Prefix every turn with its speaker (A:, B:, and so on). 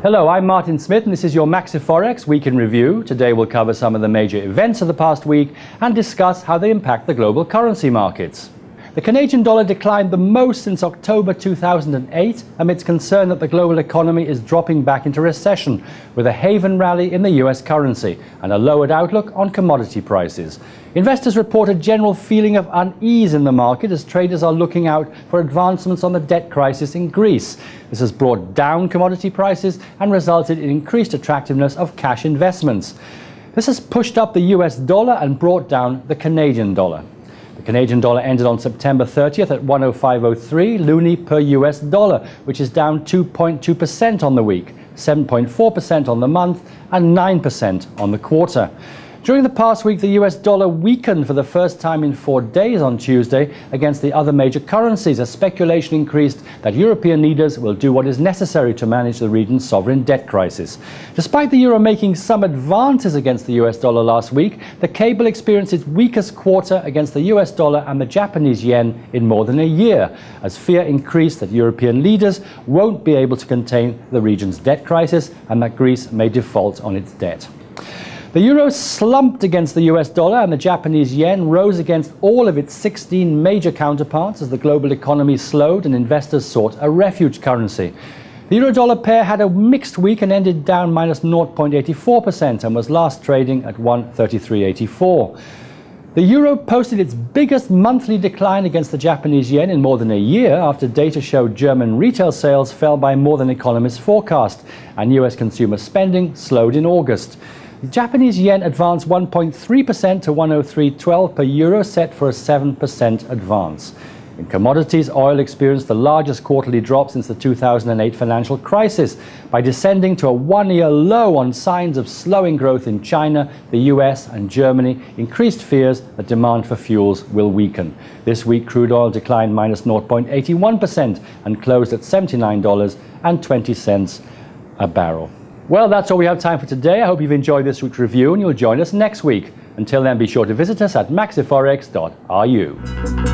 A: Hello, I'm Martin Smith and this is your MaxiForex Week in Review. Today we'll cover some of the major events of the past week and discuss how they impact the global currency markets. The Canadian dollar declined the most since October 2008 amidst concern that the global economy is dropping back into recession, with a haven rally in the US currency and a lowered outlook on commodity prices. Investors report a general feeling of unease in the market as traders are looking out for advancements on the debt crisis in Greece. This has brought down commodity prices and resulted in increased attractiveness of cash investments. This has pushed up the US dollar and brought down the Canadian dollar. The Canadian dollar ended on September 30th at 105.03 Loonie per US dollar, which is down 2.2% on the week, 7.4% on the month, and 9% on the quarter. During the past week, the US dollar weakened for the first time in 4 days on Tuesday against the other major currencies as speculation increased that European leaders will do what is necessary to manage the region's sovereign debt crisis. Despite the euro making some advances against the US dollar last week, the cable experienced its weakest quarter against the US dollar and the Japanese yen in more than a year, as fear increased that European leaders won't be able to contain the region's debt crisis and that Greece may default on its debt. The euro slumped against the US dollar and the Japanese yen rose against all of its 16 major counterparts as the global economy slowed and investors sought a refuge currency. The euro-dollar pair had a mixed week and ended down minus 0.84% and was last trading at 133.84. The euro posted its biggest monthly decline against the Japanese yen in more than a year after data showed German retail sales fell by more than economists forecast and US consumer spending slowed in August. The Japanese yen advanced 1.3% to 103.12 per euro, set for a 7% advance. In commodities, oil experienced the largest quarterly drop since the 2008 financial crisis by descending to a one-year low on signs of slowing growth in China, the US and Germany, increased fears that demand for fuels will weaken. This week, crude oil declined minus 0.81% and closed at $79.20 a barrel. Well, that's all we have time for today. I hope you've enjoyed this week's review and you'll join us next week. Until then, be sure to visit us at maxiforex.ru.